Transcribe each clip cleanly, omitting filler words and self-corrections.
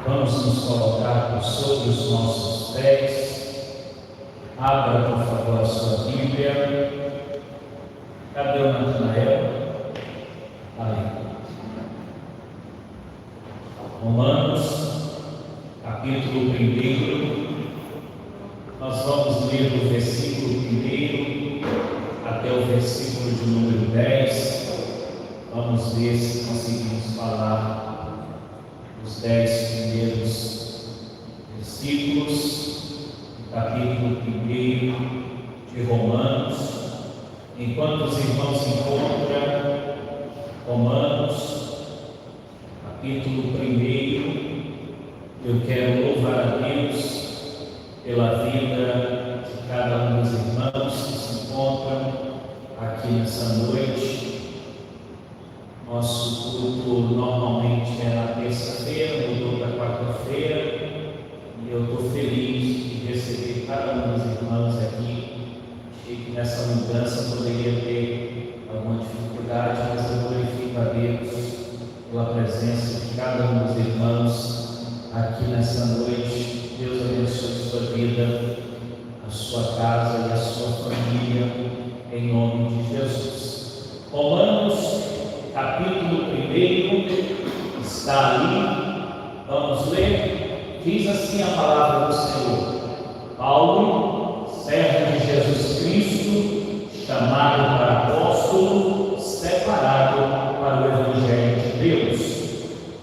Vamos nos colocar sobre os nossos pés. Abra, por favor, a sua Bíblia. Cadê o Natanael? Aí. Romanos, capítulo 1. Nós vamos ler do versículo 1 até o versículo de número 10. Vamos ver se conseguimos falar os 10 primeiros versículos do capítulo 1 de Romanos. Enquanto os irmãos encontram Romanos, capítulo 1, eu quero louvar a Deus pela vida de cada um dos irmãos que se encontram aqui nessa noite. Nosso culto normalmente é na terça-feira, mudou para quarta-feira, e eu estou feliz de receber cada um dos irmãos aqui. Achei que nessa mudança poderia ter alguma dificuldade, mas eu glorifico a Deus pela presença de cada um dos irmãos aqui nessa noite. Deus abençoe a sua vida, a sua casa e a sua família, em nome de Jesus. Romanos, capítulo 1, está ali, vamos ler. Diz assim a palavra do Senhor: Paulo, servo de Jesus Cristo, chamado para apóstolo, separado para o Evangelho de Deus,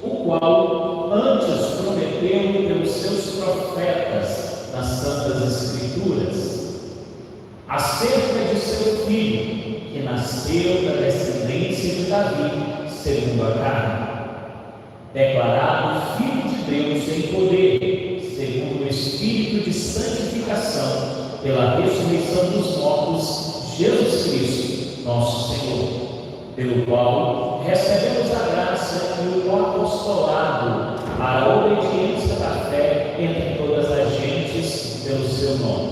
o qual antes prometeu pelos seus profetas nas Santas Escrituras, acerca de seu filho, que nasceu da descendência de Davi, segundo a carne, declarado Filho de Deus em poder, segundo o Espírito de santificação, pela ressurreição dos mortos, Jesus Cristo, nosso Senhor, pelo qual recebemos a graça e o apostolado para a obediência da fé entre todas as gentes pelo seu nome,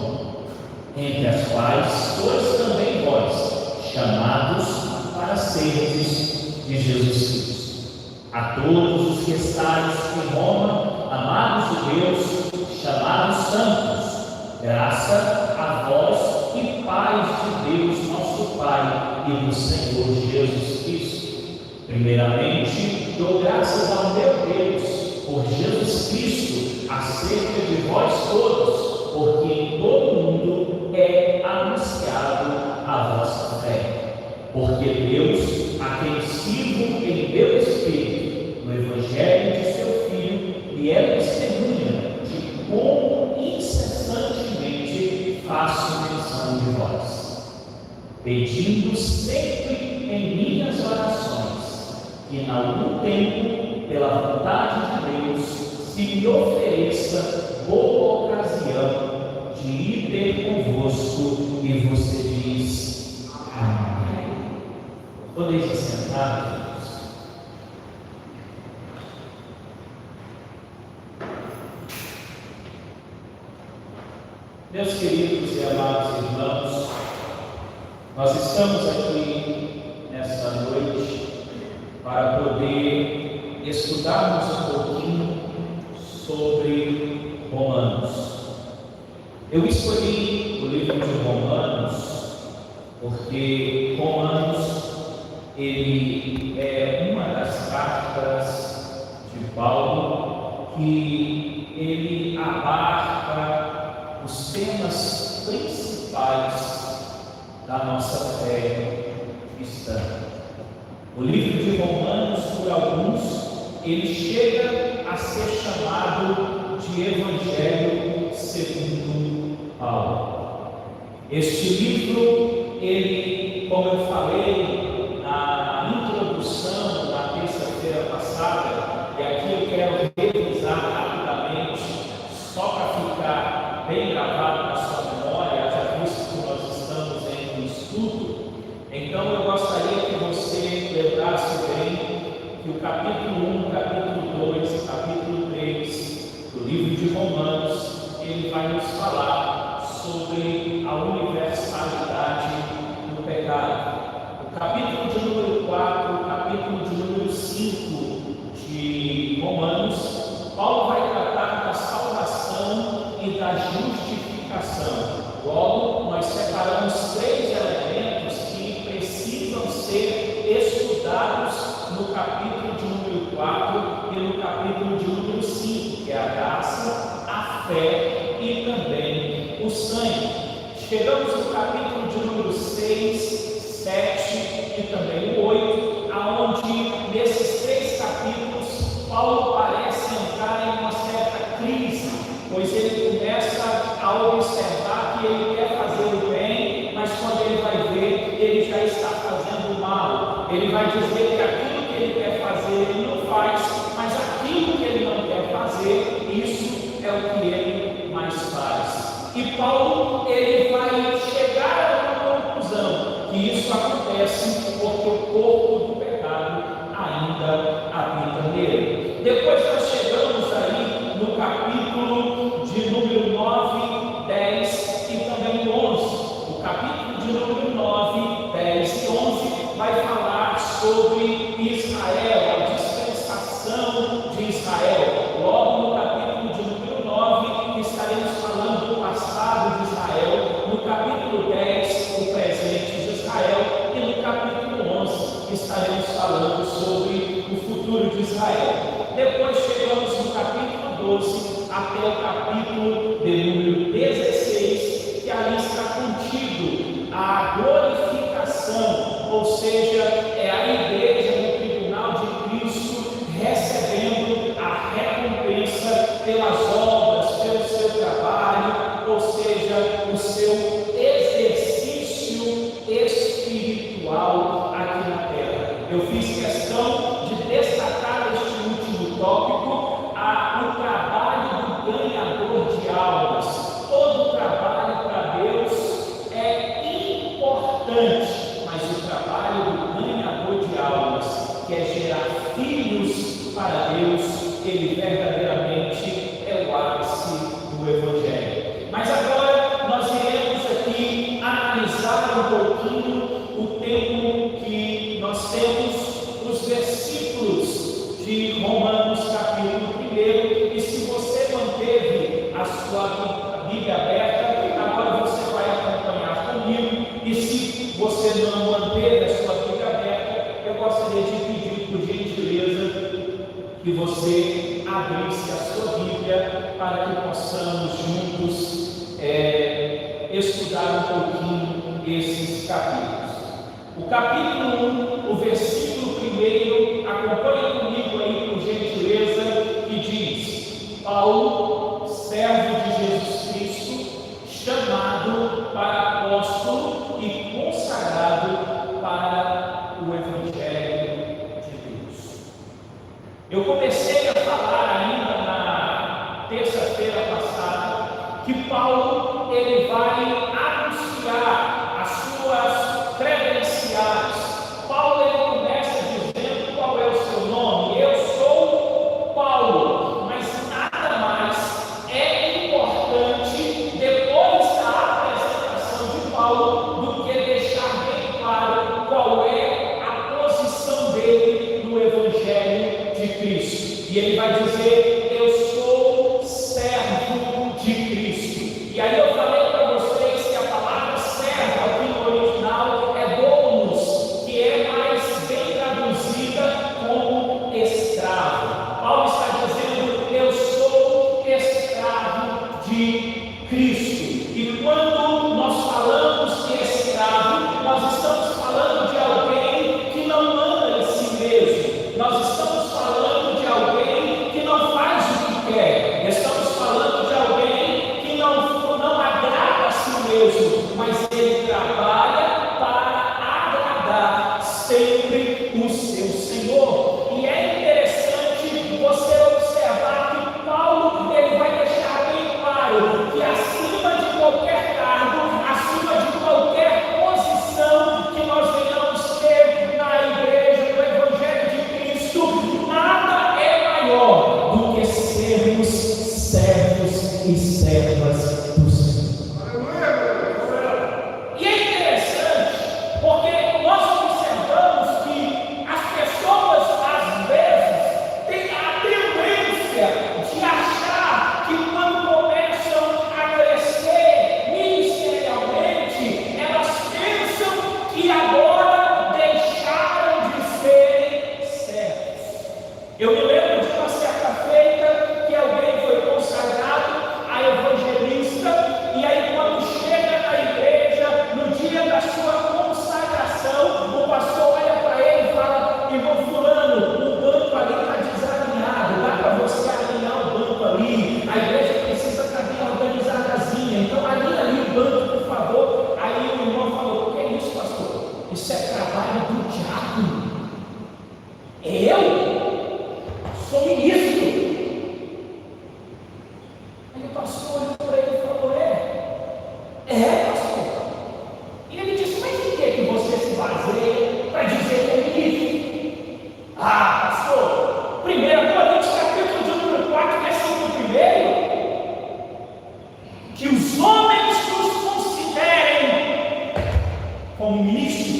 entre as quais sois também vós, chamados para seres de Jesus Cristo. A todos os que estáis em Roma, amados de Deus, chamados santos, graça a vós e paz de Deus, nosso Pai, e do Senhor Jesus Cristo. Primeiramente, dou graças ao meu Deus por Jesus Cristo acerca de vós todos, porque em todo o mundo é anunciado a vossa fé. Porque Deus, a quem sirvo em meu Espírito, no Evangelho de seu Filho, me é testemunha de como incessantemente faço menção de vós, pedindo sempre em minhas orações que, em algum tempo, pela vontade de Deus, se me ofereça boa ocasião de ir ter convosco. E você diz amém. Podeis sentar, queridos. Meus queridos e amados irmãos, nós estamos aqui nesta noite para poder estudarmos um pouquinho sobre Romanos. Eu escolhi o livro de Romanos porque Romanos ele é uma das cartas de Paulo que ele abarca os temas principais da nossa fé cristã. O livro de Romanos, por alguns, ele chega a ser chamado de Evangelho segundo Paulo. Este livro, ele, como eu falei na introdução da terça-feira passada, e aqui eu quero revisar rapidamente, só para ficar bem gravado na sua memória, já visto que nós estamos em um estudo. Então eu gostaria que você lembrasse bem que o capítulo 1, capítulo 2, capítulo 3 do livro de Romanos, ele vai nos falar sobre a universalidade do pecado. O capítulo de número 4, o capítulo de número 5 de Romanos, Paulo vai capítulo de número 4 e no capítulo de número 5, que é a graça, a fé e também o sangue. Chegamos no capítulo de número 6, 7 e também o 8, aonde nesses 3 capítulos Paulo parece entrar em uma certa crise, pois ele começa a observar que ele quer fazer o bem, mas quando ele vai ver, ele já está fazendo o mal. Ele vai dizer que aquilo que ele quer fazer ele não faz, mas aquilo que ele não quer fazer, isso é o que ele mais faz. E Paulo, ele vai chegar a uma conclusão, que isso acontece porque o corpo do pecado ainda habita nele. Depois nós chegamos aí no capítulo de número 9, 10 e também 11. O capítulo de número 9, 10 e 11 vai falar sobre Israel, a dispensação de Israel. Logo no capítulo de número 9 estaremos falando do passado de Israel, no capítulo 10 o presente de Israel e no capítulo 11 estaremos falando sobre o futuro de Israel. Depois chegamos no capítulo 12 até o capítulo de número 16, que ali está contido a glorificação, ou seja, é a igreja no tribunal de Cristo recebendo a recompensa pelas obras, pelo seu trabalho, ou seja, o seu exercício espiritual aqui na terra. Eu fiz questão de destacar este último tópico, o trabalho do ganhador de almas. Todo trabalho para Deus é importante, mas o trabalho do ganhador de almas, que é gerar filhos para Deus, ele verdadeiramente é o ápice do Evangelho. Mas agora nós iremos aqui analisar um pouquinho o tempo que nós temos, os versículos de Romanos capítulo 1, e se você manteve a sua Bíblia aberta, agora você vai acompanhar comigo, e se você não manteve a sua Bíblia aberta, eu gostaria de pedir por gentileza que você abrisse a sua Bíblia para que possamos juntos estudar um pouquinho esses capítulos. O capítulo 1, o versículo 1, acompanha comigo aí por gentileza, que diz: Paulo, servo de Jesus Cristo, chamado para apóstolo e consagrado para o Evangelho de Deus. Eu comecei a falar ainda na terça-feira passada que Paulo ele vai anunciar as suas credenciais. Paulo ele começa dizendo qual é o seu nome. Eu sou Paulo, mas nada mais é importante depois da apresentação de Paulo do que deixar bem claro qual é a posição dele no Evangelho de Cristo. E ele vai dizer: eu sou servo de Cristo. E pastor olhou para ele e falou: pastor. E ele disse: mas em que você se baseia para dizer que é isso? Pastor, 1 Coríntios capítulo de número 4, versículo 1, que os homens nos considerem como ministros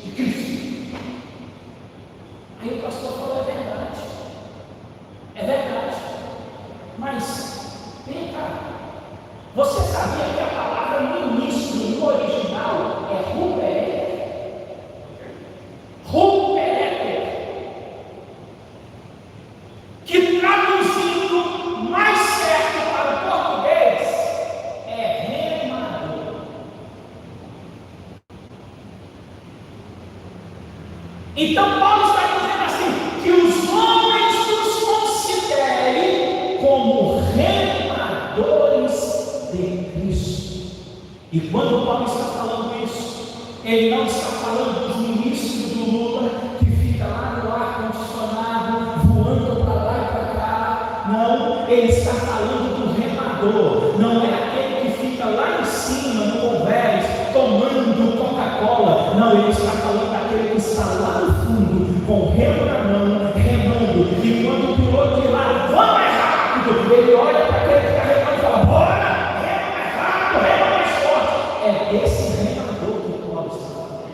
de Cristo. Aí o pastor falou: é verdade. É verdade. Mas, vem cá, você sabia que a palavra ministro no original é rupereter? Rupereter. Que traduzindo mais certo para o português é remador. Então Paulo está dizendo assim, que os homens nos considerem como remadores de Cristo. E quando Paulo está falando isso, ele não está falando dos ministros do Lula que fica lá no ar-condicionado, voando para lá e para cá. Não, ele está falando do remador. Não é aquele que fica lá em cima no convés, tomando Coca-Cola. Não, ele está falando daquele que está lá no fundo, com o remo na mão, remando. E quando o piloto de lá, vamos mais rápido, ele olha para aquele que está remando e fala: bora, rema mais rápido, rema mais forte. É esse remador que Paulo está falando.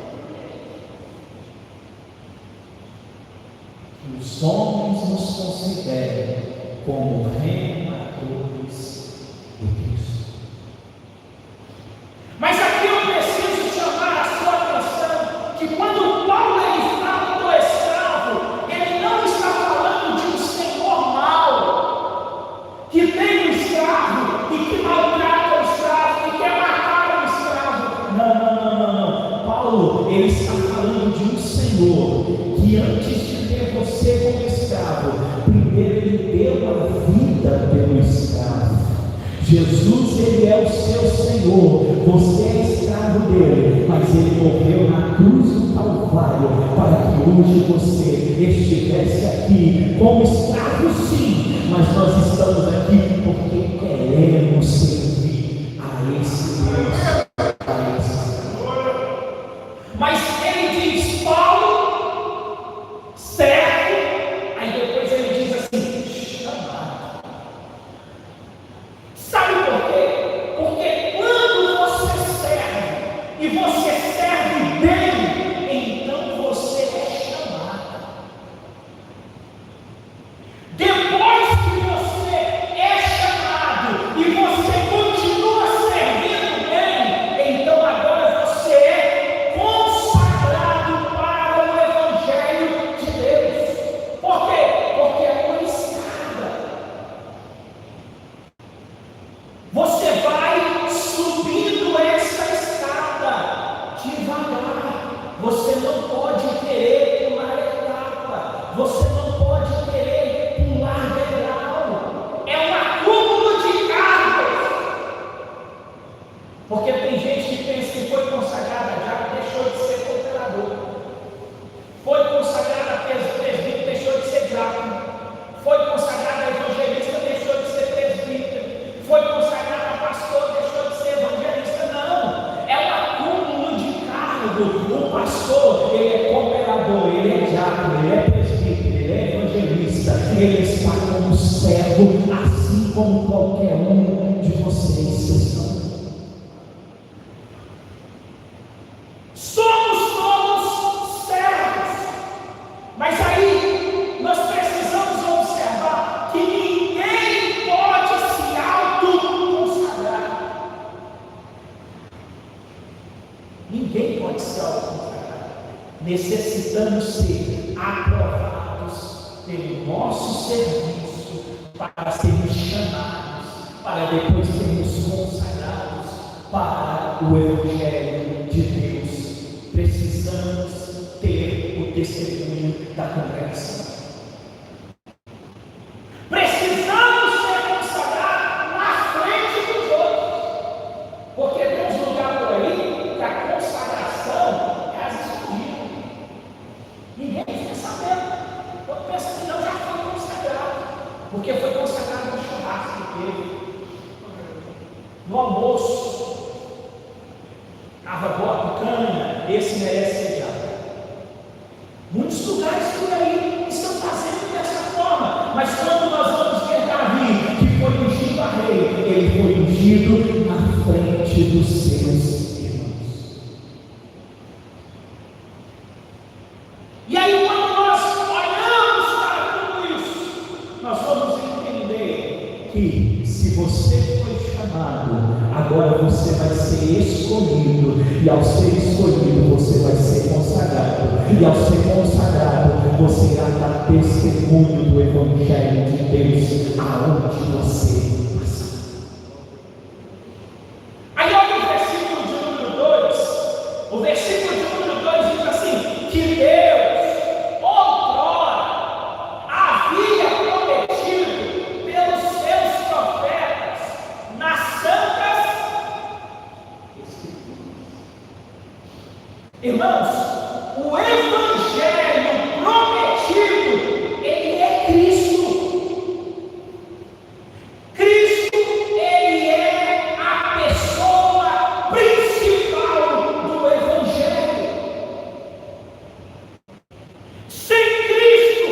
Que os homens nos considerem como remadores de Cristo. Mas aqui eu preciso chamar a sua atenção que quando Paulo fala do escravo, ele não está falando de um senhor mau, que tem um escravo e que maltrata o escravo, que quer matar o escravo. Não. Paulo, ele está falando de um senhor que antes de ter você como escravo, primeiro ele deu a vida pelo escravo. Jesus, ele é o seu Senhor, você é escravo dele, mas ele morreu na cruz do Calvário para que hoje você estivesse aqui como escravo, sim, mas nós estamos aqui porque queremos servir a esse Deus, a esse Senhor. Mas ele diz: Paulo, certo, aí depois ele diz assim: chamado. Sabe por quê? Porque quando você serve, e você serve bem, então você é chamado. Depois que você é chamado e você continua servindo bem, então agora você é consagrado para o Evangelho de Deus. Por quê? Porque é uma escada. Você vai subindo essa escada devagar. Você não pode querer pular etapa. Você não pode querer pular degrau. É um acúmulo de cargos. Porque tem gente que pensa que foi consagrada já, deixou de ser cooperador. Foi consagrada a presbítero, deixou de ser diácono. Foi consagrada a evangelista, deixou de ser presbítero. Foi consagrada a pastor, deixou de ser evangelista. Não, é um acúmulo de cargo. O pastor, ele é cooperador, ele é diácono, ele é presbítero, ele é evangelista, ele está como servo, assim como qualquer um de vocês estão. Somos todos servos, mas aí nós precisamos observar que ninguém pode se auto-consagrar. Ninguém pode se auto-consagrar. Necessitamos ser aprovados pelo nosso serviço para sermos chamados, para depois sermos consagrados para o Evangelho de Deus. Precisamos ter o testemunho da congregação. Precisamos ser consagrados na frente dos outros, porque tem uns lugares por aí que a consagração é as escondidas. Ninguém fica sabendo. Eu penso que não, já foi consagrado, porque foi consagrado no churrasco que teve. no almoço, cava boa picanha, esse merece ser diabo. Muitos lugares por aí estão fazendo dessa forma, mas quando nós vamos ver Davi, que foi ungido a rei, ele foi ungido na frente dos seus irmãos. E aí, quando nós olhamos para tudo isso, nós vamos entender que se você foi chamado, agora você vai ser escolhido, e ao ser escolhido você vai ser consagrado, e ao ser consagrado você irá dar testemunho do Evangelho de Deus aonde você passar. Aí olha o versículo de número 2, o versículo de número 2 diz assim, que Deus outrora havia prometido pelos seus profetas nas santas Escrituras. Irmãos, o Evangelho prometido, ele é Cristo. Cristo, ele é a pessoa principal do Evangelho. Sem Cristo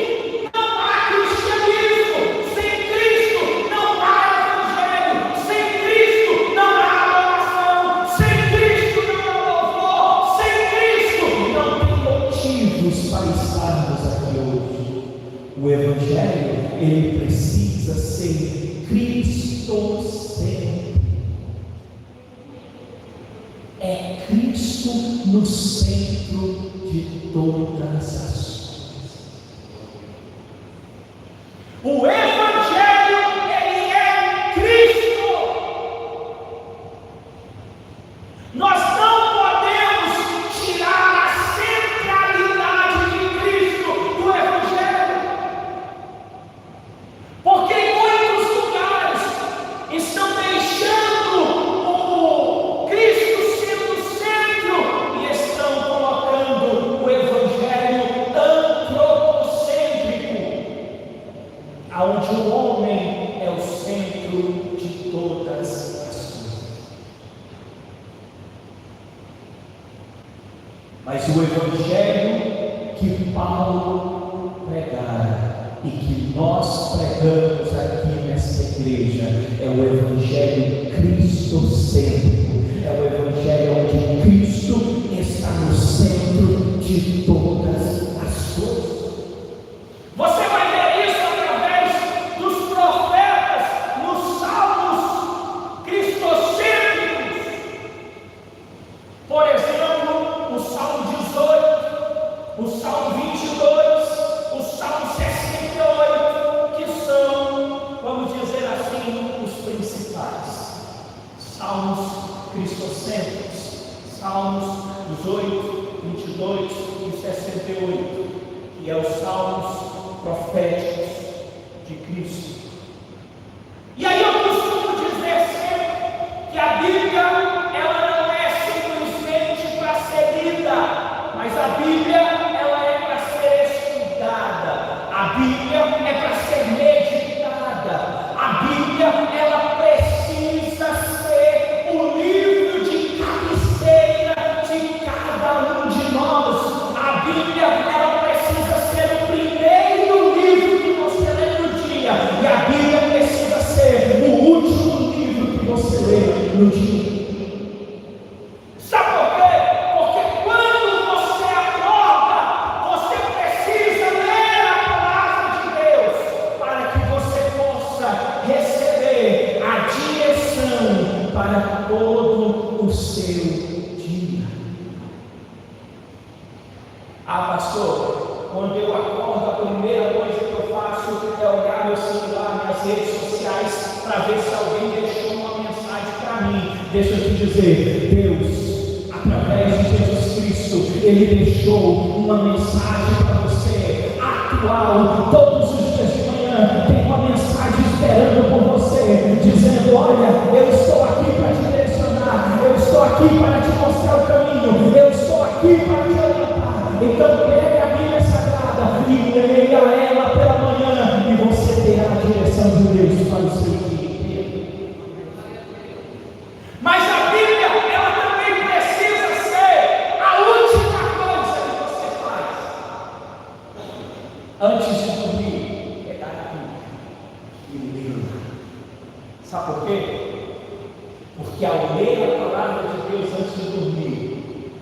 não há cristianismo, sem Cristo não há Evangelho, sem Cristo não há adoração, sem Cristo não há louvor, sem Cristo não tem motivos para estarmos aqui hoje. O Evangelho, ele precisa ser cristocêntrico. É Cristo no centro de todas as coisas. O Evangelho, ele é Cristo. Nós não podemos tirar a centralidade de Cristo do Evangelho, porque em muitos lugares estão deixando o Cristo ser o centro e estão colocando o Evangelho antropocêntrico, aonde o homem é o centro de todas as coisas. Mas o Evangelho que Paulo pregara e que nós pregamos aqui nesta igreja é o Evangelho cristocêntrico, é o Evangelho onde Cristo está no centro de todas as coisas. Você vai ver isso através dos profetas nos salmos cristocêntricos. Por exemplo, o Salmo 18, o Salmo 22, o Salmo 68, que são, vamos dizer assim, os principais salmos cristocêntricos. Salmos 18, 22 e 68, que é os salmos proféticos de Cristo. E aí eu costumo dizer sempre que a Bíblia, ela não é simplesmente para ser lida, mas a Bíblia, ela é para ser estudada, a Bíblia é para ser meditada, a Bíblia, ela precisa ser o livro de cabeceira de cada um de nós. A Bíblia, ela precisa ser o primeiro livro que você lê no dia, e a Bíblia precisa ser o último livro que você lê no dia. Sabe por quê? Porque quando você acorda, você precisa ler a palavra de Deus para que você possa receber a direção para todo o seu dia. Ah, pastor, quando eu acordo, a primeira coisa que eu faço é olhar meu celular, minhas redes sociais, para ver se alguém deixou uma mensagem para mim. Deixa eu te dizer, Deus, através de Jesus Cristo, Ele deixou uma mensagem para você, atual. Todos os dias de manhã tem uma mensagem esperando por você, dizendo: olha, eu estou aqui para te direcionar, eu estou aqui para te mostrar o caminho, eu estou aqui para te orientar. Então pegue a Bíblia Sagrada e leia ela pela manhã, e você terá a direção de Deus para o seu dia inteiro. Sabe por quê? Porque ao ler a palavra de Deus antes de dormir,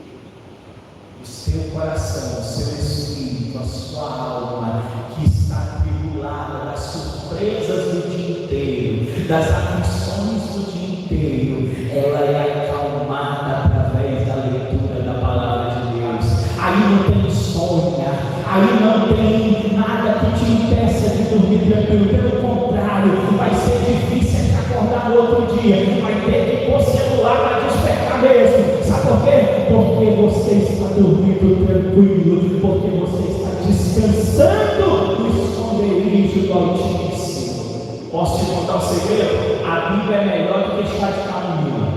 o seu coração, o seu espírito, a sua alma, que está atribulada das surpresas do dia inteiro, das aflições do dia inteiro, ela é acalmada através da leitura da palavra de Deus. Aí não tem insônia, aí não tem nada que te impeça de dormir tranquilo. Pelo contrário, vai ser difícil te acordar no outro dia, vai ter que pôr celular para despertar mesmo. Sabe por quê? Porque você está dormindo tranquilo, porque você está descansando no esconderijo do Altíssimo. Posso te contar um segredo? A Bíblia é melhor do que chá de camomila.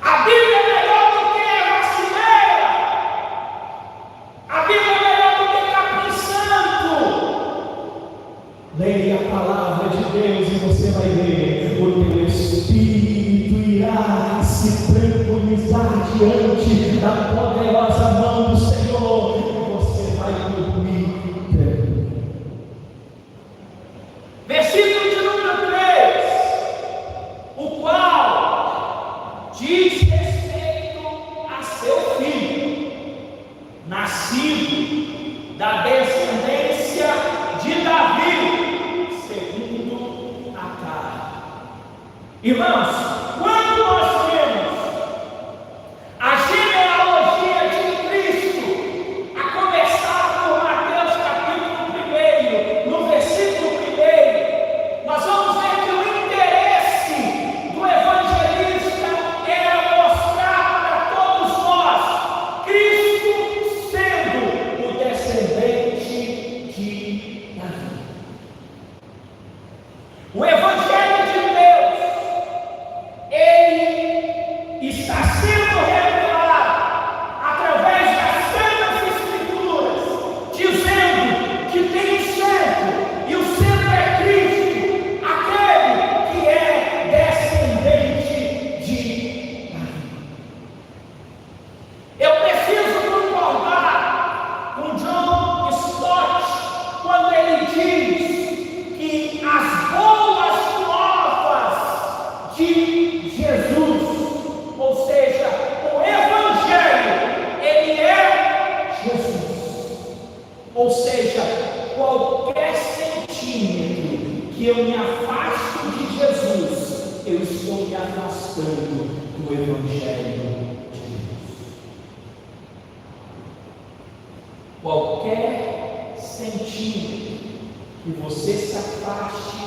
A Bíblia é melhor do que a vacileira. A Bíblia é melhor do que Capim Santo. Leia a palavra de Deus e você vai ver o teu espírito irá se tranquilizar diante da poderosa mão do Senhor e você vai dormir tranquilo. Versículo de número 3, o qual diz respeito a seu filho, nascido da descendência de Davi, segundo a carne. Irmãos, quando nós vemos a genealogia de Cristo, a começar por Mateus capítulo 1, no versículo 1, nós vamos ver que o interesse do evangelista era mostrar para todos nós Cristo sendo o descendente de Davi. O evangelho de Deus, ele está sendo revelado através das Santas Escrituras, dizendo que tem um centro, e o centro é Cristo, aquele que é descendente de Davi. Eu preciso concordar com John Stott quando ele diz que as boas novas de Jesus, ou seja, o Evangelho, ele é Jesus. Ou seja, qualquer centímetro que eu me afasto de Jesus, eu estou me afastando do Evangelho de Deus. Qualquer centímetro que você se afaste,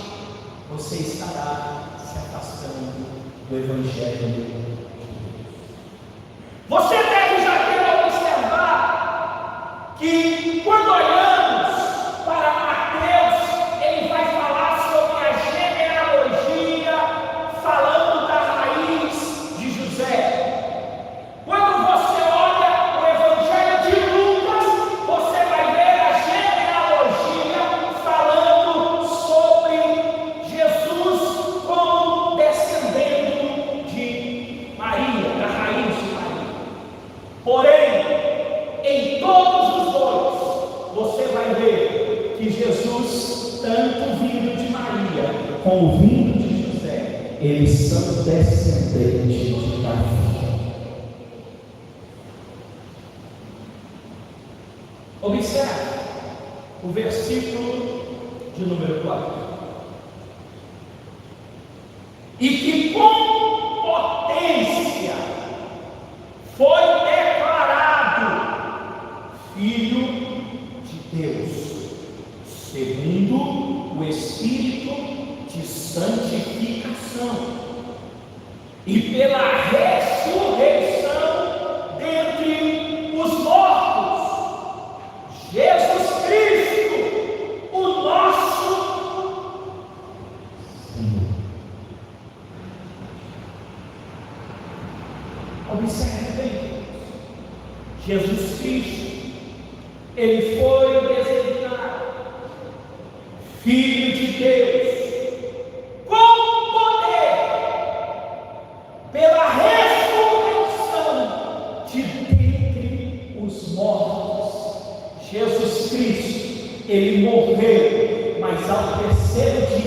você estará se afastando do Evangelho de Deus. Você deve já ter observado que quando olhamos para Mateus, ele vai falar sobre a genealogia, falando da raiz de José. Quando você olha o Evangelho de Lucas, você vai ver a genealogia falando sobre Jesus como descendente de Maria, da raiz de Maria. Porém, em todos os dois, você vai ver que Jesus, tanto vindo de Maria como vindo de José, eles são descendentes de Davi. Observe o versículo de número 4. E que com potência foi declarado Filho de Deus, segundo o Espírito de santificação, e pela ressurreição dentre os mortos, Jesus Cristo, o nosso Senhor. Observe bem, Jesus Cristo, ele foi designado Filho de Deus, com poder, pela ressurreição de dentre os mortos. Jesus Cristo, ele morreu, mas ao terceiro dia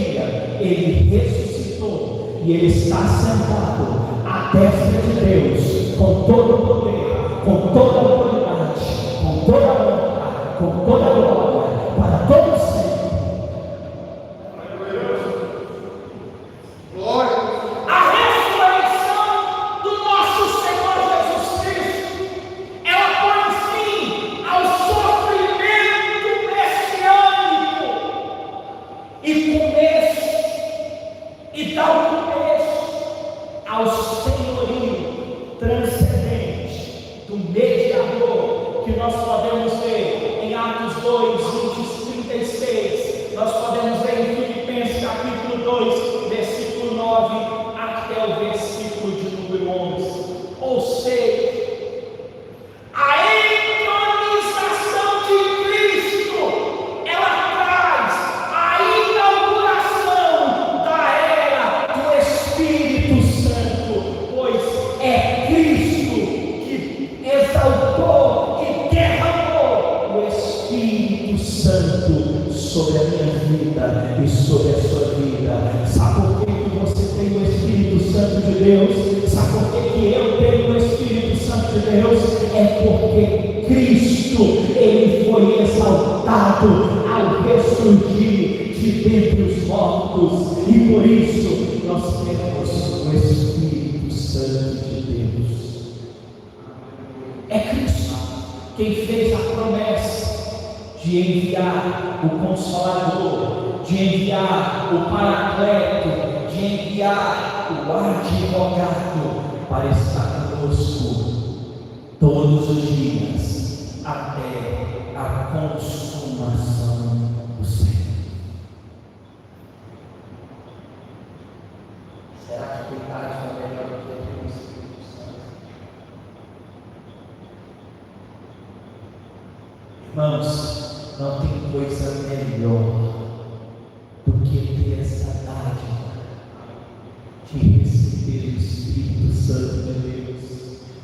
Ele ressuscitou e Ele está sentado à destra de Deus, com todo o poder, com toda a autoridade, com toda a honra, com toda a glória, para todos sempre. A ressurreição do nosso Senhor Jesus Cristo, ela põe fim ao sofrimento messiânico e dá o começo ao senhorio transcendente do mediador, que nós podemos ver em Atos 2, 20, 36, nós podemos ver em Filipenses capítulo 2, versículo 9 até o versículo de número 11. Ou seja, a entronização de Cristo, ela traz a inauguração da era do Espírito Santo, pois é Cristo que exaltou e derramou o Espírito Santo sobre a minha vida e sobre a sua vida. Sabe por que você tem o Espírito Santo de Deus? Sabe por que eu tenho o Espírito Santo de Deus? É porque Cristo, Ele foi exaltado ao ressurgir de dentre os mortos, e por isso nós temos o Espírito Santo de Deus. É Cristo quem fez a promessa de enviar o Consolador, de enviar o Paracleto, de enviar o Advogado para estar conosco todos os dias até a consumação do século. Será que cuidar é melhor do que o Espírito Santo? Irmãos, não tem coisa melhor do que ter essa dádiva de receber o Espírito Santo de Deus.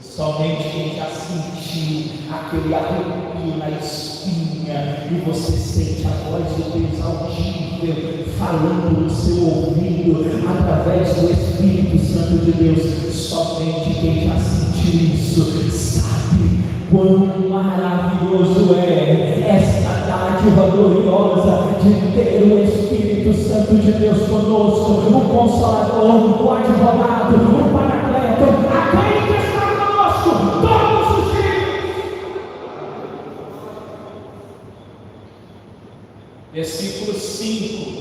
Somente quem já sentiu aquele arrepio na espinha, e você sente a voz de Deus audível falando no seu ouvido através do Espírito Santo de Deus. Somente quem já sentiu isso sabe quão maravilhoso é esta dádiva gloriosa de ter o Espírito Santo de Deus conosco, o Consolador, o Advogado, o Paracleto, aquele que está conosco todos os dias. Versículo 5,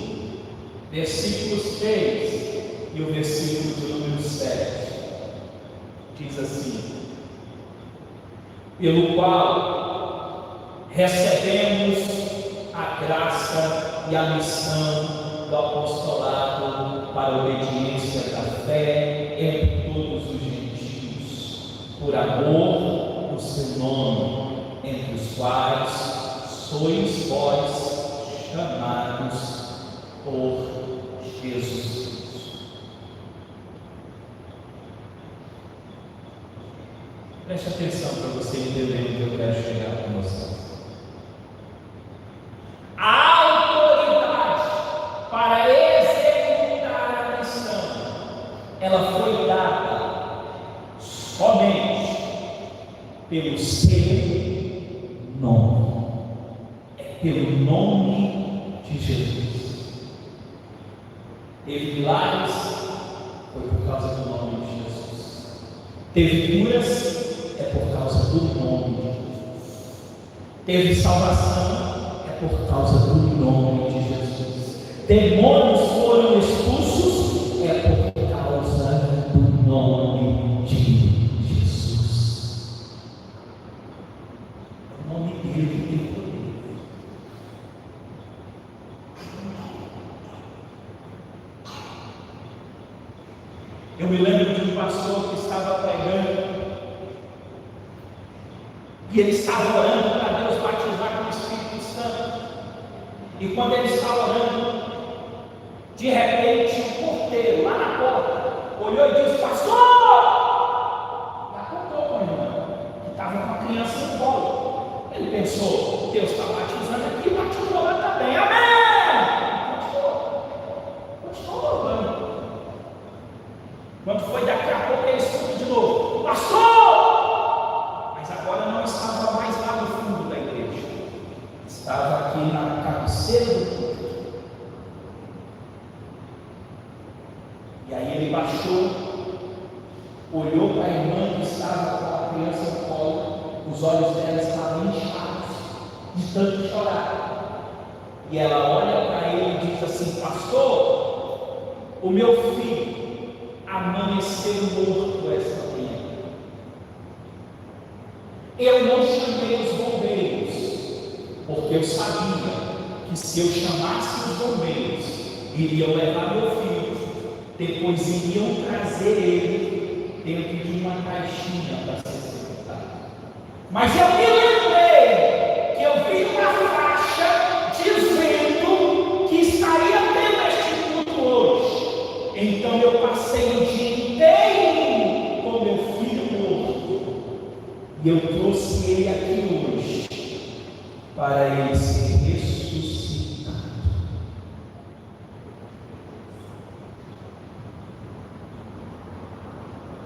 versículo 6 e o versículo de número 7 diz assim: pelo qual recebemos a graça e a missão do apostolado para a obediência da fé entre todos os gentios, por amor do seu nome, entre os quais sois vós chamados por Jesus. Preste atenção para você entender o que eu quero chegar com você. A autoridade para executar a missão, ela foi dada somente pelo seu nome. É pelo nome de Jesus. Teve milagres, foi por causa do nome de Jesus. Teve curas, é por causa do nome de Jesus. Teve salvação, é por causa do nome de Jesus. Demônios foram expulsos, é por causa do nome de Jesus. O nome dele tem poder. Eu me lembro de um pastor que estava pregando, e ele estava orando para Deus batizar com o Espírito Santo. E quando ele estava orando, de repente um porteiro lá na porta olhou e disse: pastor! E apontou para o irmão que estava com a criança no colo. Ele pensou: Deus está batizando aqui, batizou lá também. Amém! Continuou. ele baixou, olhou para a irmã que estava com a criança no colo, os olhos dela estavam inchados de tanto chorar. E ela olha para ele e diz assim: pastor, o meu filho amanheceu morto esta manhã. Eu não chamei os bombeiros, porque eu sabia que se eu chamasse os bombeiros, iriam levar meu filho, depois iriam trazer ele dentro de uma caixinha para ser sepultado. Mas eu me lembrei que eu vi uma faixa dizendo que estaria tendo este culto hoje. Então eu passei o dia inteiro com meu filho morto. E eu trouxe ele aqui hoje para ele ser ressuscitado.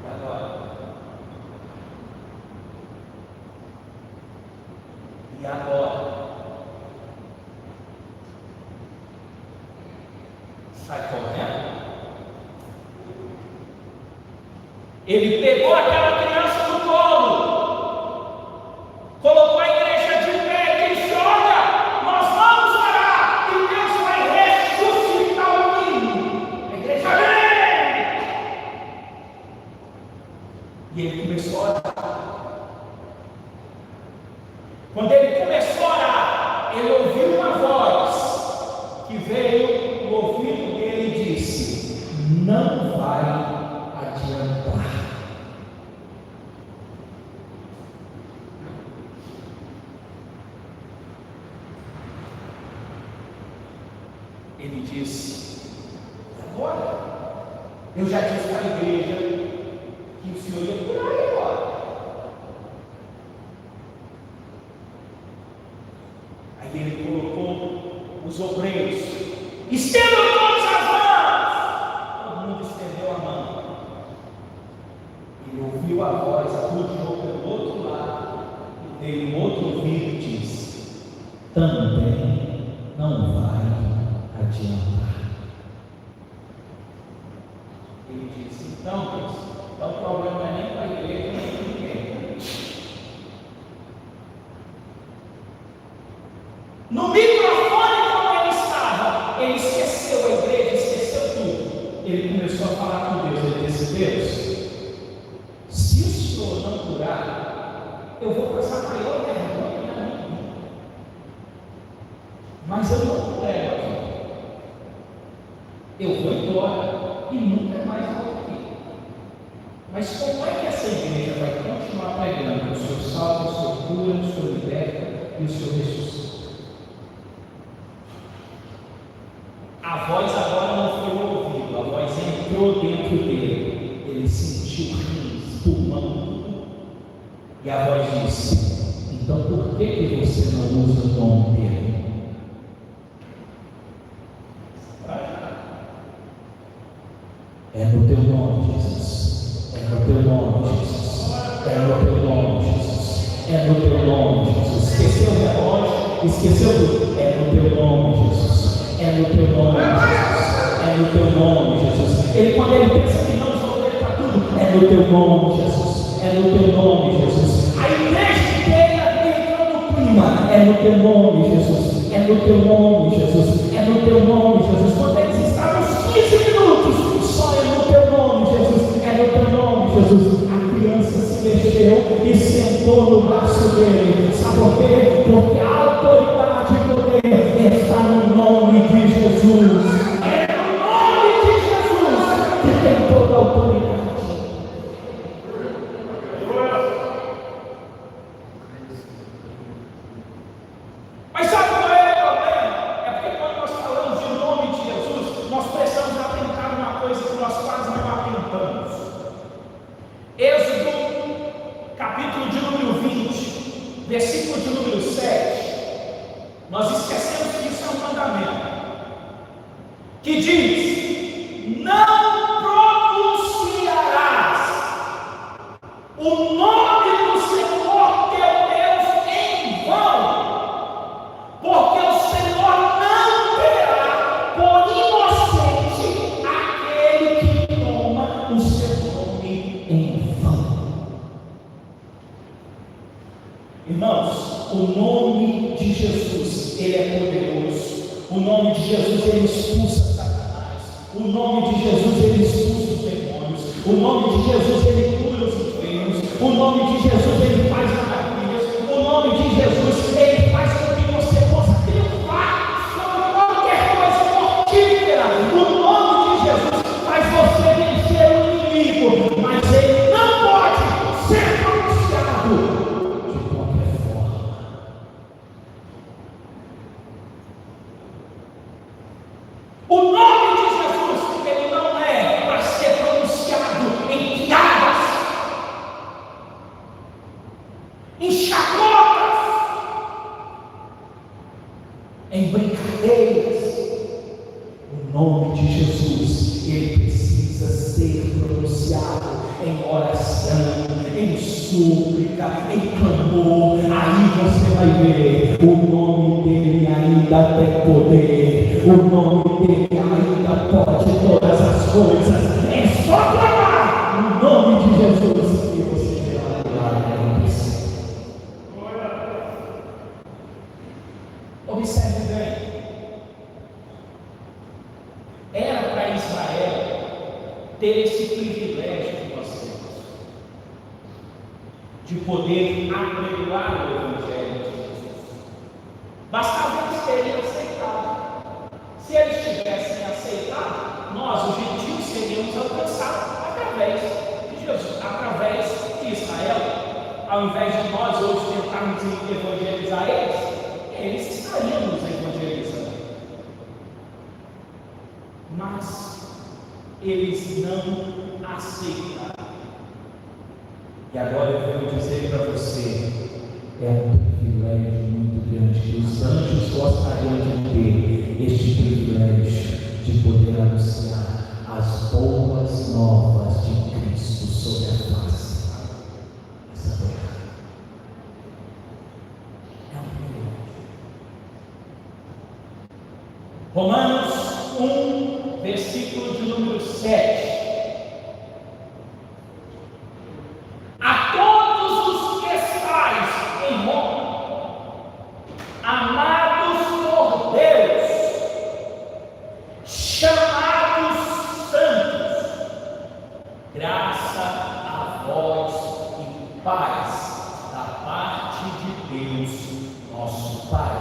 E agora? E agora? Sai correndo? Ele pegou aquela criança no colo, colocou a igreja de pé e disse: olha, nós vamos orar e Deus vai ressuscitar o menino. A igreja vem! E ele começou a orar. Quando ele começou a orar, ele ouviu uma voz que veio no ouvido dele e disse: não vai adiantar. Ele disse: agora, eu já disse para a igreja que o Senhor ia curar ele agora. Aí ele colocou os obreiros: estendam todas as mãos. Todo mundo estendeu a mão. Ele ouviu a voz, acudiu pelo outro lado, e dele um outro ouvido e disse: também não vai adiantar. Ele disse: então o problema não é nem para a igreja, nem para ninguém. No microfone como ele estava, ele esqueceu a igreja, esqueceu tudo. Ele começou a falar com Deus. Ele disse: Deus, se o Senhor não curar, eu vou passar maior vergonha na minha vida. Mas eu não quero aqui. Eu vou embora e nunca mais volto aqui. Mas como é que essa igreja vai continuar pregando? O Senhor salva, o Senhor cura, o Senhor liberta e o Senhor ressuscita. A voz agora não foi ouvida, a voz entrou dentro dele. Ele sentiu rins, pulmão. E a voz disse: então por que você não usa o nome dele? É no teu nome, Jesus. É no teu nome, Jesus. É no teu nome, Jesus. É no teu nome, Jesus. Esqueceu o relógio? Esqueceu tudo? É no teu nome, Jesus. É no teu nome, Jesus. É no teu nome, Jesus. Quando ele pensa que não resolveu para tudo, é no teu nome, Jesus. É no teu nome, Jesus. A igreja inteira entrou no clima. É no teu nome, Jesus. É no teu nome, Jesus. É no teu nome, Jesus. Quando eles estavam uns 15 minutos, só é no teu nome, Jesus. É no teu nome, Jesus. A criança se mexeu e sentou no braço dele. Sabe por quê? Porque a autoridade e poder está no nome de Jesus. É no nome de Jesus que tem toda a autoridade. Mas sabe qual é o problema? É porque quando nós falamos de nome de Jesus, nós precisamos atentar uma coisa que nós quase não atentamos. Êxodo, capítulo de número 20, versículo de número 7. Nós esquecemos que isso é um mandamento que diz: não pronunciarás o nome do Senhor teu Deus em vão, porque o Senhor não terá por inocente aquele que toma o nome de Jesus, ele é poderoso. O nome de Jesus, ele expulsa Satanás. O nome de Jesus, ele expulsa os demônios. O nome de Jesus, ele cura os enfermos. O nome de Jesus, ele faz maravilhas. O nome de Jesus, ele faz com que você possa triunfar sobre qualquer coisa mortífera. O nome de Jesus faz você vencer o inimigo, mas ele não pode ser pronunciado de qualquer forma. O nome de Jesus, ele não é para ser pronunciado em piadas, em chacotas, em brincadeiras. O nome de Jesus, ele precisa ser pronunciado em oração, em súplica, em clamor. Aí você vai ver, o nome dele ainda tem poder, o nome dele ainda pode todas as coisas. É só clamar no nome de Jesus que você verá milagre acontecer. Observe bem. Era para Israel ter esse privilégio que nós temos, de poder apregoar o Evangelho de Jesus. Bastava eles terem aceitado. Se eles tivessem aceitado, nós, os gentios, seríamos alcançados através de Jesus, através de Israel. Ao invés de nós hoje tentarmos evangelizar eles estariam nos evangelizando. Mas eles não aceitaram. E agora eu vou dizer para você, é um privilégio muito grande que os anjos gostariam de ter, este privilégio de poder anunciar as boas novas de Cristo sobre a face dessa terra. É um privilégio. Romanos 1, versículo de número 7. A todos os que estáis em Roma, amados por Deus, chamados santos, graça a vós e paz da parte de Deus, nosso Pai,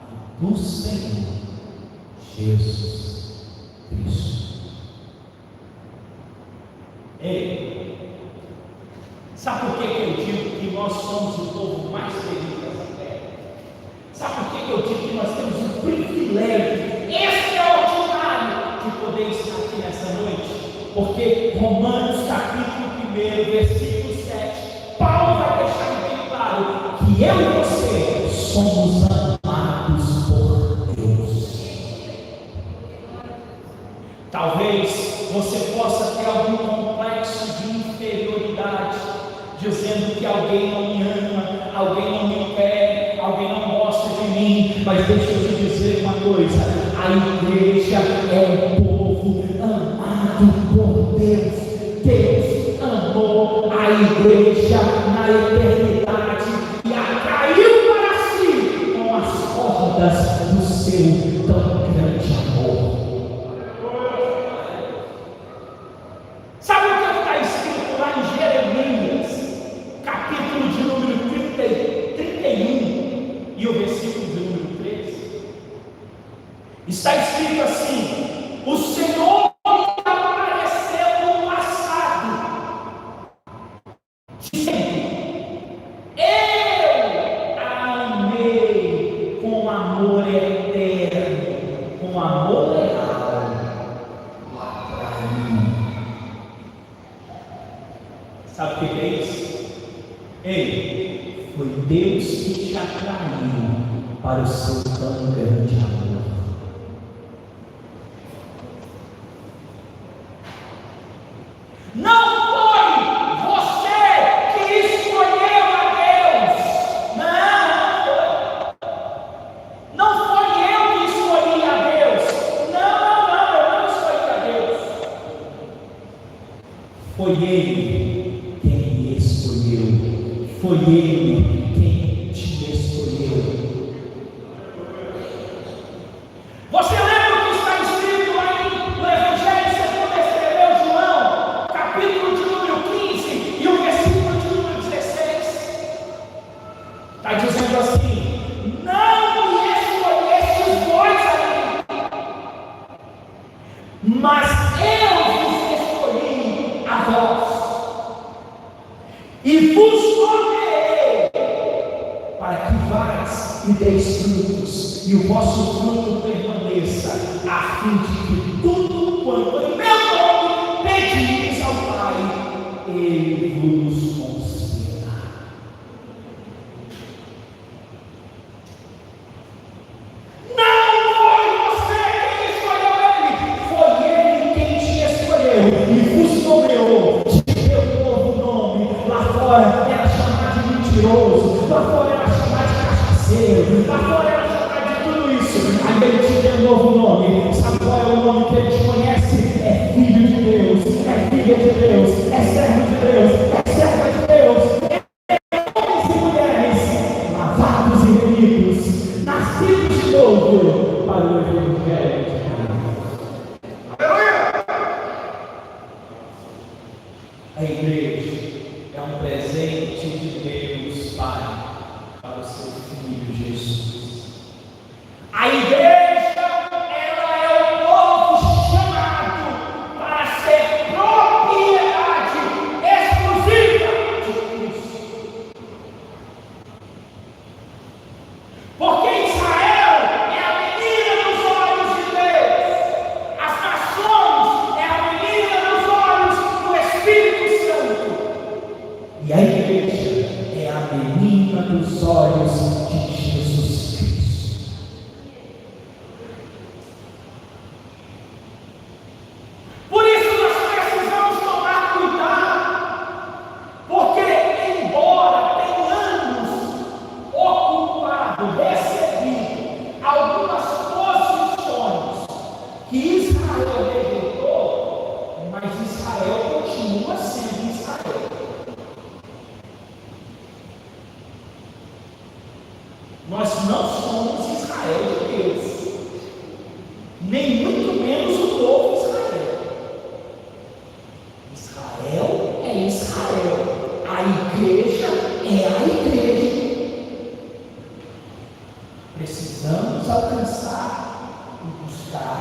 e do Senhor Jesus Cristo. Ei, sabe por que eu digo que nós somos o povo mais feliz dessa terra? Sabe por que eu digo que nós temos um privilégio extraordinário de poder estar aqui nessa noite? Porque Romanos capítulo 1, versículo 7, Paulo vai deixar bem claro que eu e você somos amados por Deus. Talvez você possa ter algum complexo de inferioridade, dizendo que alguém não me ama, alguém não me quer, alguém não gosta de mim. Mas deixa eu te dizer uma coisa: a igreja é um povo amado por Deus. Deus amou a igreja na eternidade e a atraiu para si com as cordas do seu tão grande amor. Sabe o que está escrito lá em Jeremias, capítulo de número 31 e o versículo de número 13? Está escrito assim: o Senhor apareceu no passado, dizendo: eu a amei com amor eterno, com amor leal, lá para mim. Sabe o que é isso? Ei, foi Deus que te atraiu para o seu tão grande amor. Não foi você que escolheu a Deus. Não foi eu que escolhi a Deus. Eu não escolhi a Deus. Foi Ele quem me escolheu. Foi Ele quem te escolheu. mas eu vos escolhi a vós, e vos nomeei, para que vás e deis frutos, e o vosso fruto permaneça, a fim de que tudo quanto em meu nome pedis ao Pai, Ele vos conceda. Não foi você quem escolheu Ele, foi Ele quem te escolheu e vos nomeou, te deu um novo nome. Lá fora era chamado de mentiroso, lá fora era chamado de cachaceiro, lá fora era chamado de tudo isso. Aí Ele te deu um novo nome. Sabe qual é o nome que Ele te conhece? É filho de Deus, é filha de Deus, é servo de Deus, é serva de Deus. Homens e mulheres, lavados e remidos, nascidos de novo para o Evangelho de Deus. Aleluia! A igreja é um presente de Deus Pai para o seu Filho Jesus. A igreja, ela é o povo chamado para ser propriedade exclusiva de Cristo. Porque Israel é a menina dos olhos de Deus. As nações é a menina dos olhos do Espírito Santo. E a igreja é a menina dos olhos de Jesus Cristo. Por isso nós precisamos tomar cuidado, porque embora tenhamos ocupado, recebido algumas posições que Israel rejeitou, mas Israel continua sendo Israel. Nós não somos Israel de Deus, nem muito menos o povo Israel. Israel é Israel, a igreja é a igreja. Precisamos alcançar e buscar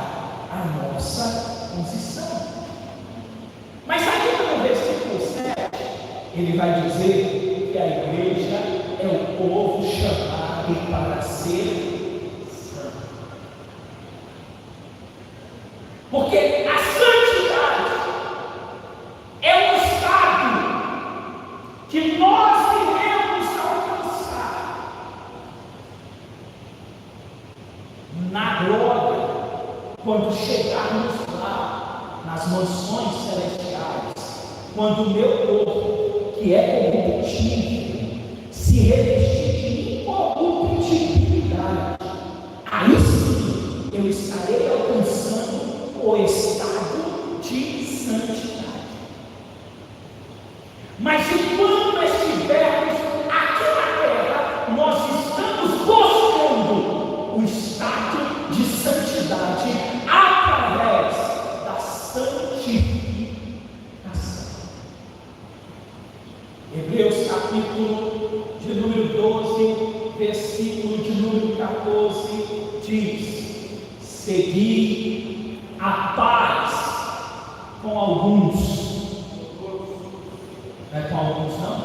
a nossa posição. Mas ainda no versículo 7, ele vai dizer que a igreja é o povo chamado para ser santo. Porque a santidade é um estado que nós iremos alcançar na glória, quando chegarmos lá, nas mansões celestiais, quando o meu corpo, que é corruptível, se revestir de incorruptibilidade. Aí sim eu estarei alcançando o estado de santidade. Mas enquanto estivermos aqui na terra, nós estamos buscando o estado de santidade através da santificação. Hebreus capítulo de número 12, versículo de número 14, diz: segui a paz com alguns. Não é com alguns, não?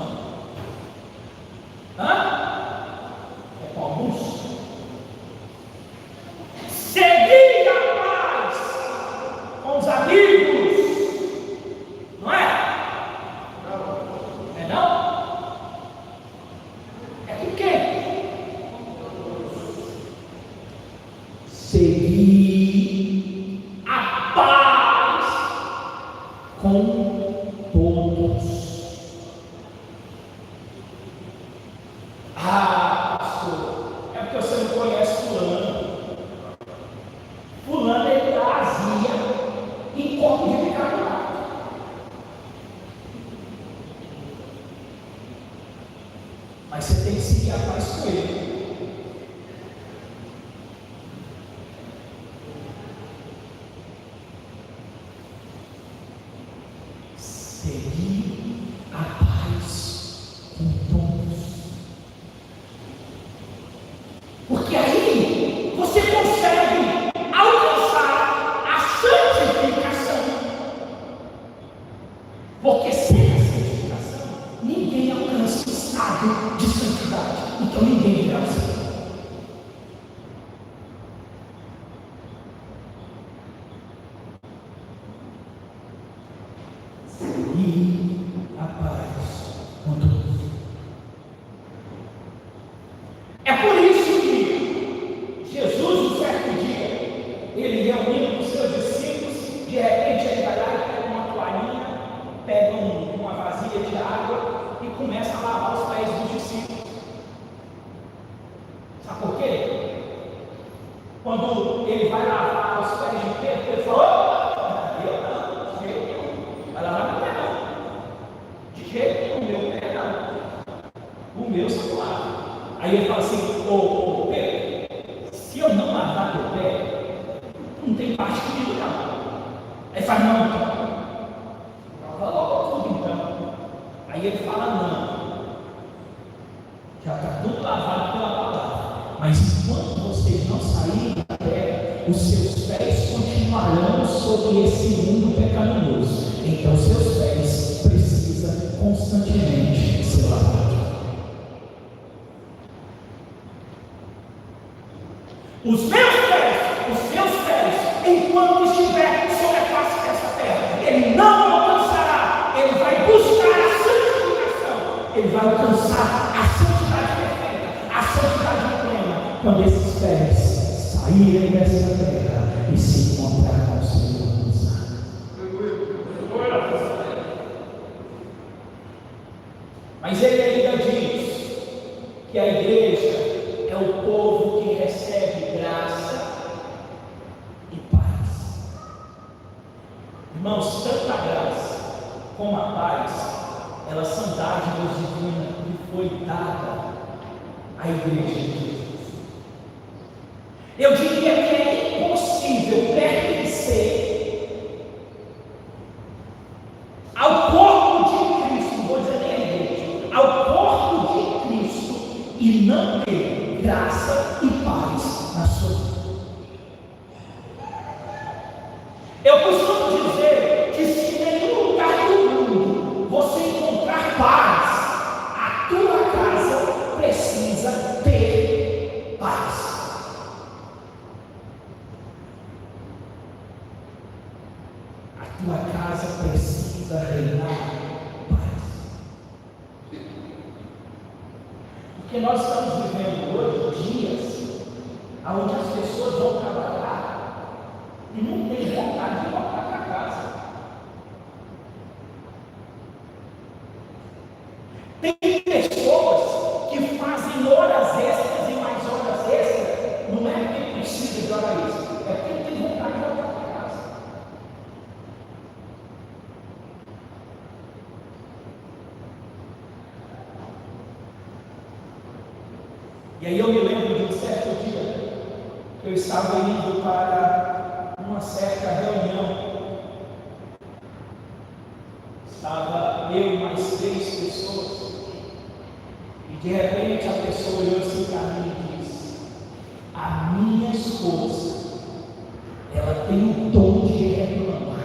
É com alguns? Segui a paz com os amigos. Não é? É não? É com quem? Segui a paz com todos. Pastor, é porque você não conhece fulano. Fulano ele dá azia e come de carboidrato. Mas você tem que seguir a paz com ele. Seguir a paz com todos. Porque aí você consegue alcançar a santificação. e a paz com todos. É por isso que Jesus, um certo dia, ele reunindo os seus discípulos, de repente ele vai lá e pega uma toalhinha, pega uma vasilha de água e começa a lavar os pés dos discípulos. Sabe por quê? Quando ele vai lavar os pés de Pedro, ele fala: eu não, de jeito nenhum. Vai lavar meu pé não. De jeito nenhum, meu pé não. O meu só lava. Aí ele fala assim: ô Pedro, se eu não lavar teu pé, não tem parte comigo não. Aí ele fala: não, então. Lava logo tudo então. Aí ele fala: não. Já está tudo lavado pela palavra. Mas enquanto vocês não saírem da terra, os seus pés continuarão sobre esse mundo pecaminoso. Então seus pés precisam constantemente ser lavados. Os meus pés, os seus pés, enquanto estiver sobre a face dessa terra, ele não alcançará. Ele vai buscar a santificação. Ele vai alcançar a santidade perfeita, a santidade plena, quando esses pés saírem dessa terra e se encontrar com o Senhor nos ares. Mas ele ainda diz que a igreja é o povo que recebe graça e paz. Irmãos, tanto a graça como a paz, elas são dádivas divinas que foi dada à igreja de Jesus. Eu diria que é impossível pertencer ao corpo de Cristo, não vou dizer nem a igreja, ao corpo de Cristo e não ter graça e paz na sua vida. Eu costumo dizer que se em nenhum lugar do mundo você encontrar paz, a tua casa precisa ter paz. A tua casa precisa reinar paz. Porque nós estamos vivendo hoje dias onde as pessoas vão trabalhar e não tem vontade de voltar para casa. Tem pessoas que fazem horas extras e mais horas extras, não é porque precisa de hora extra, é porque não tem vontade de voltar para casa. E aí eu me lembro de um certo dia que eu estava indo para uma certa reunião. Estava eu e mais 3 pessoas. E de repente a pessoa olhou assim para mim e disse: a minha esposa, ela tem o dom de reclamar.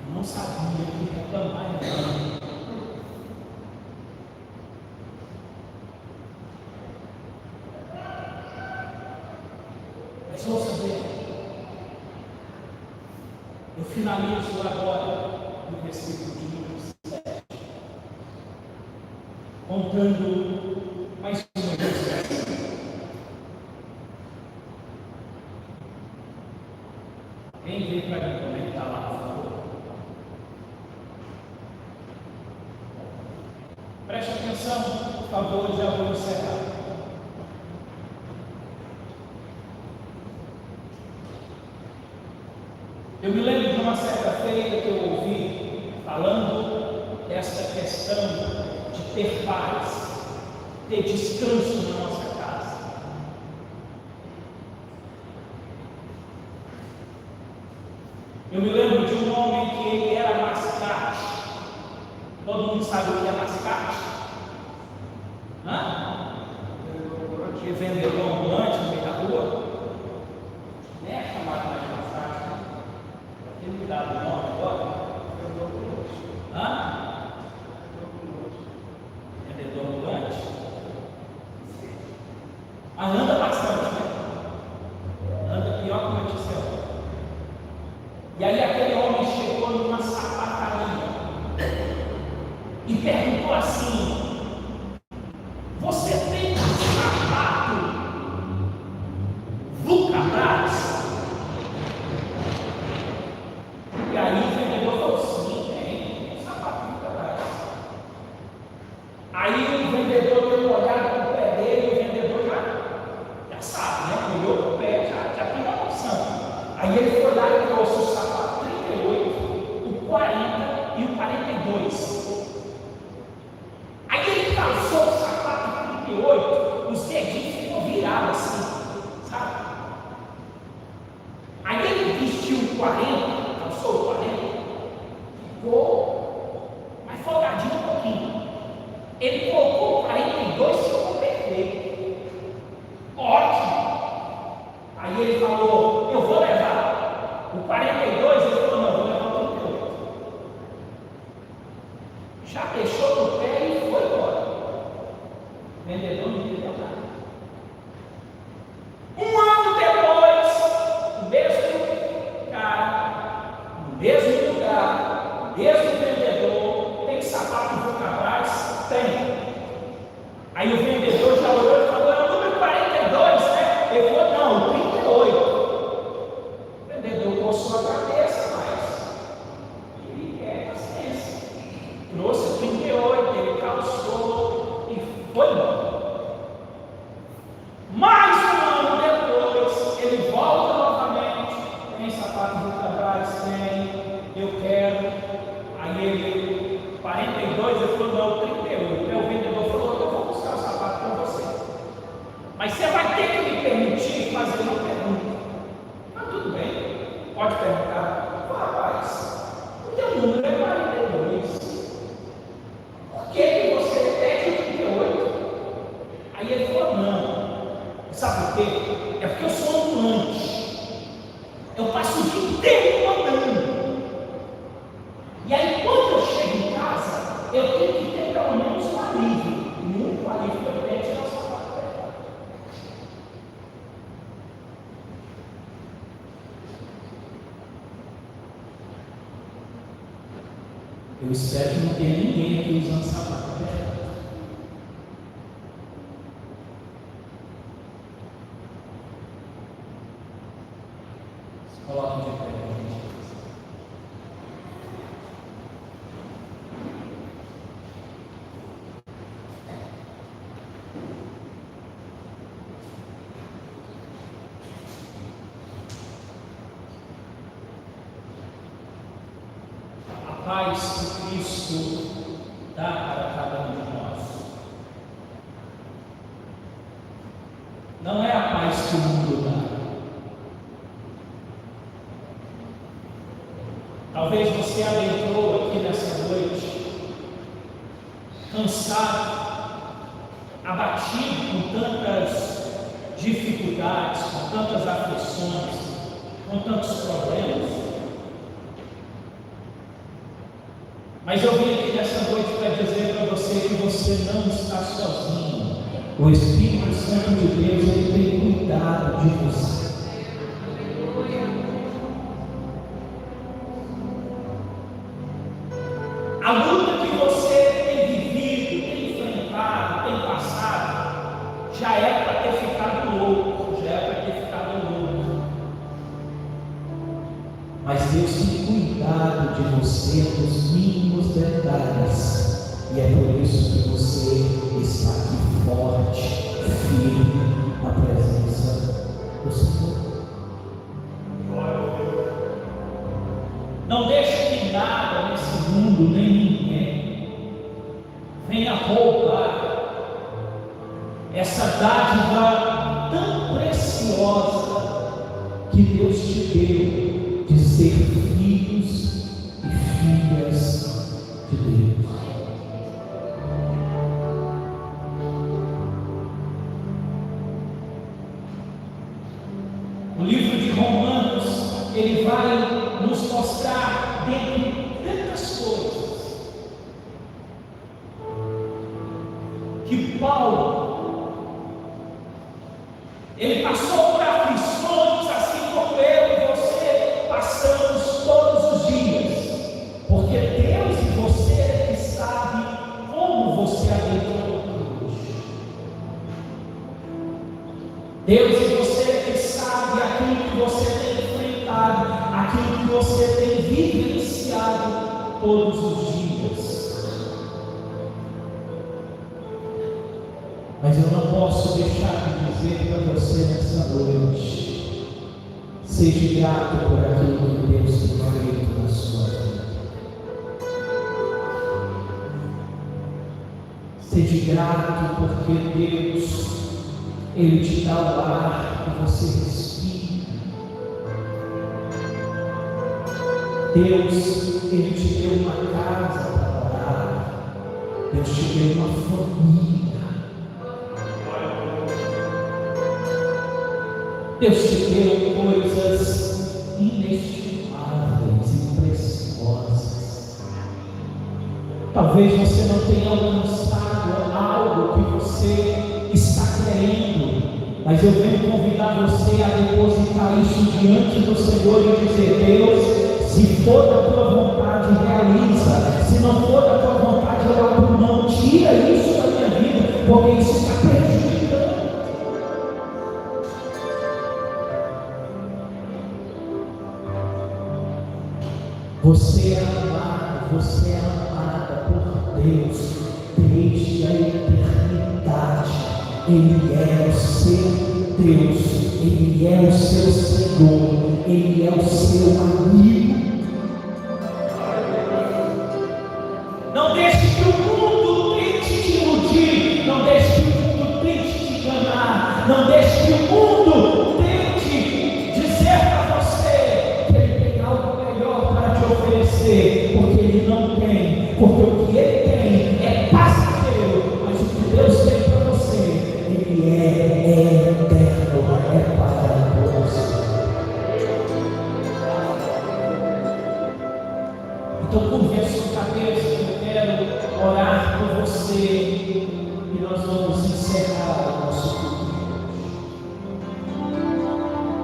Eu não sabia que reclamar era. Mas vou saber. Eu finalizo agora no versículo de número 7, contando mais uma vez. Vem ver para mim como é que está lá, por favor. Preste atenção, por favor, já vou encerrar. Eu me lembro de uma certa feira que eu ouvi falando dessa questão de ter paz, ter descanso na nossa casa. Eu me lembro de um homem que ele era mascate. Todo mundo sabe o que é mascate? Que vendedor ambulante no meio da rua? Nem é chamado mais de mascate, né? Tem que dar o nome agora? Vendedor ambulante? perguntou assim: você tem sapato Vulcabras? E aí o vendedor falou: sim, tem sapato Vulcabras. Aí o vendedor deu uma olhada no pé dele, e o vendedor já sabe, né? Olhou para o pé, já tem uma noção. Aí ele foi lá e trouxe o sapato 38, o 40 e o 42. Aí ele calçou o sapato 38, os dedinhos ficou virado assim, sabe? Aí ele vestiu o 40, calçou o 40, ficou mais folgadinho um pouquinho. Ele colocou o 42 e ficou perfeito. Ótimo! Aí ele falou: eu vou levar o 42, ele falou: não, eu vou levar o 38. Já deixou no pé e foi embora. O vendedor não entendeu nada. Um ano depois, o mesmo cara, no mesmo lugar, o mesmo vendedor, tem sapato Vulcabras? Tem. Aí o vendedor já olhou e falou: é o número 42, né? Ele falou: não, o 38. O vendedor coçou a cabeça, mas ele quer paciência. Trouxe o 38, ele calçou e foi embora. Mais um ano depois, ele volta novamente. Tem sapato Vulcabras? Tem. Eu quero. Aí ele, 42, ele falou: não, 38. Aí o vendedor falou: eu vou buscar o sapato para você. Mas você vai ter que me permitir fazer uma pergunta. Mas tudo bem, pode perguntar. Rapaz, o teu número é 42. Por que você pede 38? Aí ele falou: não. Sabe por quê? É porque eu sou ambulante. Eu passo o dia inteiro andando. E aí quando eu chego em casa, eu tenho que ter pelo menos um alívio. E o único alívio que eu tenho é tirar o sapato dela. Eu espero que não tenha ninguém aqui usando sapato dela. Coloque de pé, gente. A paz que Cristo dá para cada um de nós não é a paz que o mundo dá. Talvez você adentrou aqui nessa noite cansado, abatido com tantas dificuldades, com tantas aflições, com tantos problemas. Mas eu vim aqui nessa noite para dizer para você que você não está sozinho. O Espírito Santo de Deus, ele tem cuidado de você. A luta que você tem vivido, tem enfrentado, tem passado, já é para ter ficado louco, já é para ter ficado louco. Mas Deus tem cuidado de você nos mínimos detalhes, e é por isso que você está aqui forte, firme, na presença do Senhor. Não deixe que nada nesse mundo, nem ninguém, venha roubar essa dádiva tão preciosa que Deus te deu de ser filhos e filhas de Deus. O livro de Romanos, ele vai nos mostrar dentre tantas coisas que Paulo, ele passou por aflições assim como eu e você passamos todos os dias, porque Deus e você é que sabe como você adentrou hoje. Deus, e você que sabe aquilo que você tem enfrentado, aquilo que você tem vivenciado todos os dias. Mas eu não posso deixar de dizer para você nessa noite: seja grato por aquilo que Deus tem feito na sua vida. Seja grato porque Deus, Ele te dá o ar que você respira. Deus, Ele te deu uma casa para morar. Deus te deu uma família. Deus te deu coisas inestimáveis e preciosas. Talvez você não tenha alcançado algo que você está querendo, mas eu venho convidar você a depositar isso diante do Senhor e dizer: Deus, se for da tua vontade, realiza. Se não for da tua vontade, eu abro mão. Tira isso da minha vida, porque isso está prejudicando. Você é amado, você é amada por Deus desde a eternidade. Ele é o seu Deus, Ele é o seu Senhor, Ele é o seu amigo. Não deixe que o mundo tente te iludir, não deixe que o mundo tente te enganar, não deixe que o mundo tente dizer para você que ele tem algo melhor para te oferecer, porque ele não tem, porque o que ele tem é passageiro, mas o que Deus tem para você, ele é eterno, é para você. Então curva a sua cabeça, eu quero orar por você e nós vamos encerrar o nosso culto.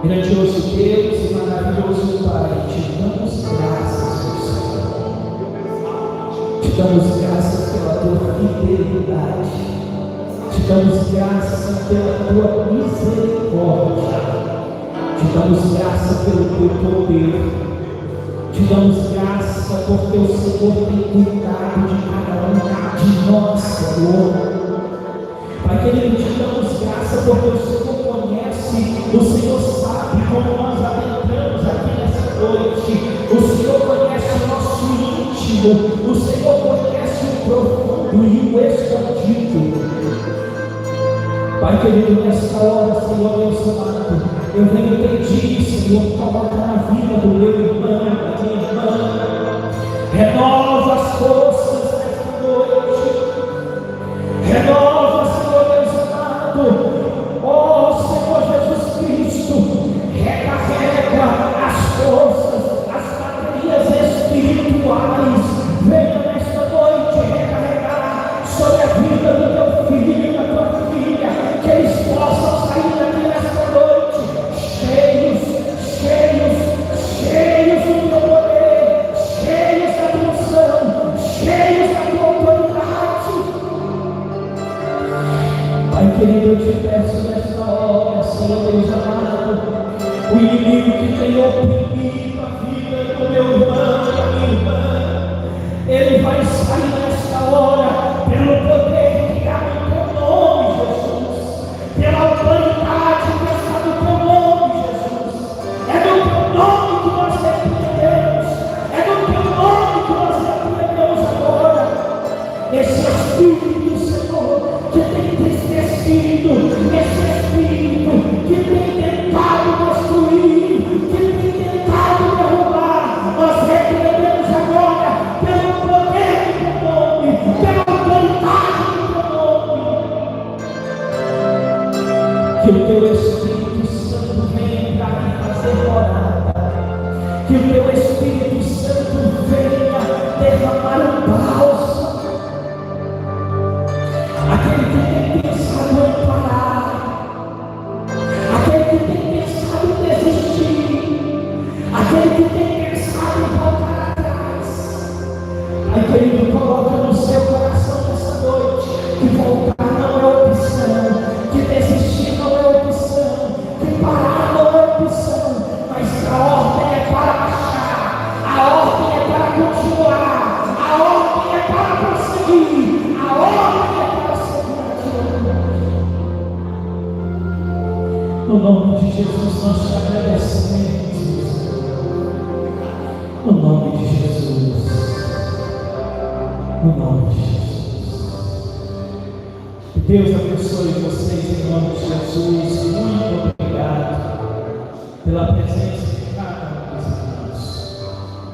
Grandioso Deus e maravilhoso Pai, te damos graças, meu Senhor. Te damos graças pela tua fidelidade. Te damos graças pela tua misericórdia. Te damos graças pelo teu poder. Te damos graça porque o Senhor tem cuidado de cada um de nós, Senhor. Pai querido, te damos graça porque o Senhor conhece, o Senhor sabe como nós adentramos aqui nessa noite. O Senhor conhece o nosso íntimo, o Senhor conhece o profundo e o escondido. Pai querido, nesta hora, Senhor Deus amado, eu venho pedir, Senhor, coloca na vida do meu irmão, da minha irmã, renova as forças nesta noite, renova, Senhor Deus amado, ó Senhor Jesus Cristo, recarrega as forças, as baterias espirituais, venha nesta noite recarregar sobre a vida do teu filho e da tua filha, que eles possam sair daqui nesta noite cheios do teu poder, cheios da tua unção, cheios da tua autoridade. Pai querido, eu te peço nesta hora, Senhor Deus amado, o inimigo que tem oprimido a vida do meu irmão e da minha irmã, ele vai sair nesta hora pelo poder que há no teu nome, Jesus, pela autoridade que está no teu nome, Jesus. É no teu nome que nós repreendemos, é no teu nome que nós repreendemos agora esse espírito, Senhor, que tem entristecido, esse espírito que tem tentado destruir, que tem tentado derrubar. Nós repreendemos agora pelo poder do teu nome, pela autoridade do teu nome. Que o teu Espírito Santo venha para me fazer morada, que o teu Espírito Santo venha derramar um bálsamo. Aquele que tem pensado em parar, aquele que tem pensado em desistir, aquele que tem pensado em voltar atrás, aquele que coloca no seu coração nessa noite Jesus, nós te agradecemos. No nome de Jesus. No nome de Jesus. Que Deus abençoe vocês em nome de Jesus.